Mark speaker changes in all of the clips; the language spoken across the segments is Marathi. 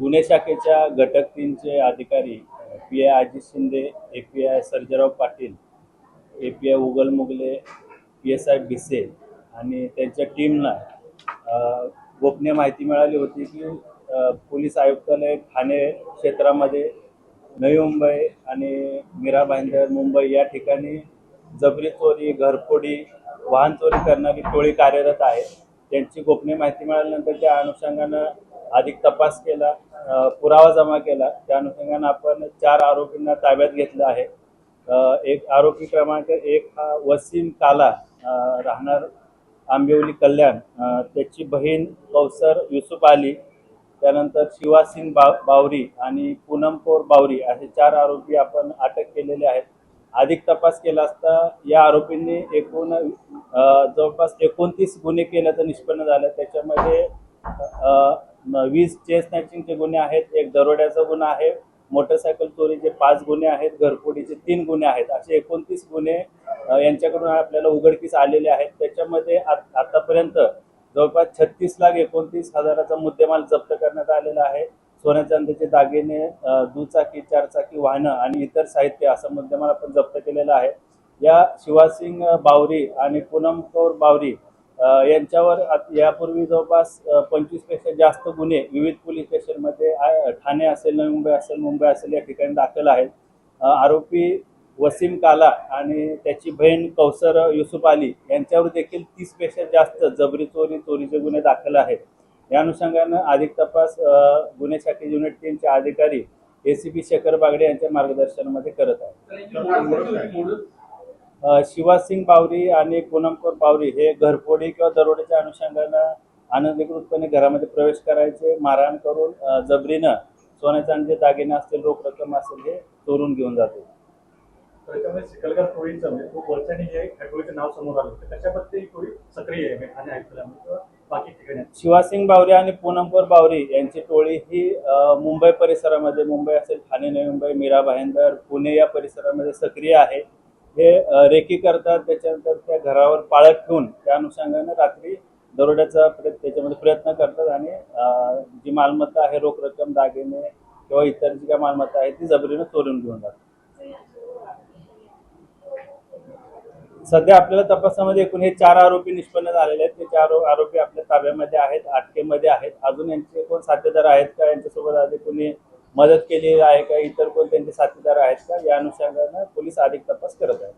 Speaker 1: गुन्हे शाखेच्या घटक 3चे अधिकारी पी.आय. अजित शिंदे, ए.पी.आय. सर्जेराव पाटील, ए.पी.आय. उगल मुगले, पी.एस.आय. भिसे आणि त्यांच्या टीमला गोपनीय माहिती मिळाली होती की पोलीस आयुक्तालय ठाणे क्षेत्रामध्ये नवी मुंबई आणि मीरा भाईंदर मुंबई या ठिकाणी जबरी चोरी, घरफोडी, वाहन चोरी करणारी टोळी कार्यरत आहे। त्यांची गोपनीय माहिती मिळाल्यानंतर त्या अनुषंगानं अधिक तपास केला, पुरावा जमा केला। त्या अनुषंगानं आपण 4 आरोपींना ताब्यात घेतलं आहे। एक आरोपी क्रमांक 1 हा वसीम काला, राहणार आंबिवली कल्याण, त्याची बहीण कौसर युसुफ अली, त्यानंतर शिवासिंग बावरी आणि पूनम कौर बावरी असे 4 आरोपी आपण अटक केलेले आहेत। अधिक तपास केला असता या आरोपींनी एकूण जवळपास 29 गुन्हे केल्याचं निष्पन्न झालं। त्याच्यामध्ये 20 चेन स्नॅचिंगचे गुन्हे आहेत, एक दरोड्याचा गुन्हा आहे, मोटरसायकल चोरीचे 5 गुन्हे आहेत, घरफोडीचे 3 गुन्हे आहेत, असे 29 गुन्हे यांच्याकडून आपल्याला उघडकीस आलेले आहेत। त्याच्यामध्ये आतापर्यंत जवळपास 36,29,000चा मुद्देमाल जप्त करण्यात आलेला आहे। सोन्या चांदीचे दागिने, दुचाकी, 4 चाकी वाहनं आणि इतर साहित्य असं मुद्देमाल आपण जप्त केलेला आहे। या शिवासिंग बावरी आणि पूनम कौर बावरी यांच्यावर यापूर्वी जवळपास 25 पेक्षा जास्त गुन्हे विविध पोलीस स्टेशनमध्ये ठाणे असेल, नवी मुंबई असेल, मुंबई असेल या ठिकाणी दाखल आहेत। आरोपी वसीम काला आणि त्याची बहीण कौसर युसुफ अली यांच्यावर देखील 30 पेक्षा जास्त जबरी चोरी, चोरीचे गुन्हे दाखल आहेत। या अनुषंगानं अधिक तपास गुन्हे शाखे युनिट 3चे अधिकारी एसीपी शेखर बागडे यांच्या मार्गदर्शनामध्ये करत आहेत। शिवासिंग बावरी आणि पूनम कौर बावरी हे घरफोडी किंवा दरोड्याच्या अनुषंगानं अनधिकृतपणे घरामध्ये प्रवेश करायचे, मारहाण करून जबरीनं सोन्या चांदीचे दागिने असतील, रोख रक्कम असेल हे चोरून घेऊन जाते।
Speaker 2: चिखलगार टोळीचं म्हणजे खूप वर्षांनी हे टोळीचं नाव समोर आलं होतं, त्याच्याबद्दल टोळी सक्रिय आहे ठाणे आयुक्तालयामध्ये बाकी ठिकाणी।
Speaker 1: शिवासिंग बावरी आणि पूनम कौर बावरी यांची टोळी ही मुंबई परिसरामध्ये, मुंबई असेल, ठाणे, नवी मुंबई, मीरा भाईंदर, पुणे या परिसरामध्ये सक्रिय आहे। हे रेकी करतात, त्याच्यानंतर त्या घरावर पाळत ठेवून त्या अनुषंगाने रात्री दरोड्याचा त्याच्यामध्ये प्रयत्न करतात आणि जी मालमत्ता आहे, रोख रक्कम, दागिने किंवा इतर जी काही मालमत्ता आहे ती जबरीनं चोरून घेऊन जातात। सध्या आपल्याला तपासामध्ये एकूण हे 4 आरोपी निष्पन्न झालेले आहेत। ते 4 आरोपी आपल्या ताब्यामध्ये आहेत, अटकेमध्ये आहेत। अजून यांचे कोण साथीदार आहेत का, यांच्यासोबत आधी कोणी मदत केली आहे का, इतर कोण त्यांचे साथीदार आहेत का, या अनुषंगानं पोलीस अधिक तपास करत आहेत।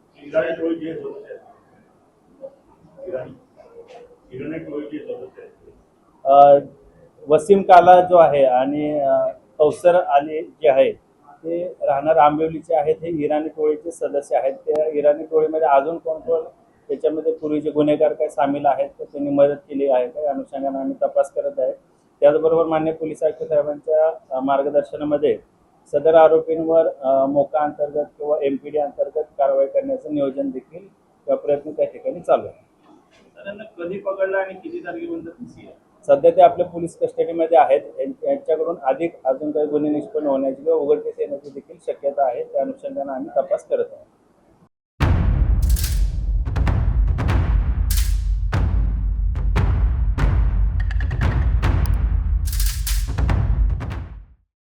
Speaker 1: वसीम काला जो आहे आणि कौसर अली जे आहे ते राहणार आंबिवलीचे आहेत। हे इराणी टोळीचे सदस्य आहेत। त्या इराणी टोळीमध्ये अजून कोण कोण त्याच्यामध्ये पूर्वीचे गुन्हेगार काय सामील आहेत तर त्यांनी मदत केली आहे का, या अनुषंगाने आम्ही तपास करत आहे। त्याचबरोबर माननीय पोलीस आयुक्त साहेबांच्या मार्गदर्शनामध्ये सदर आरोपींवर मोका अंतर्गत किंवा एमपीडी अंतर्गत कारवाई करण्याचं नियोजन देखील किंवा प्रयत्न त्या ठिकाणी चालू आहे।
Speaker 2: कधी पकडला आणि किती तारखेपर्यंत?
Speaker 1: सध्या ते आपल्या पोलीस कस्टडीमध्ये आहेत। यांच्याकडून अधिक अजून काही गुन्हे निष्पन्न होण्याची किंवा उघडकीस येण्याची देखील शक्यता आहे। त्या अनुषंगाने आम्ही तपास करत आहोत।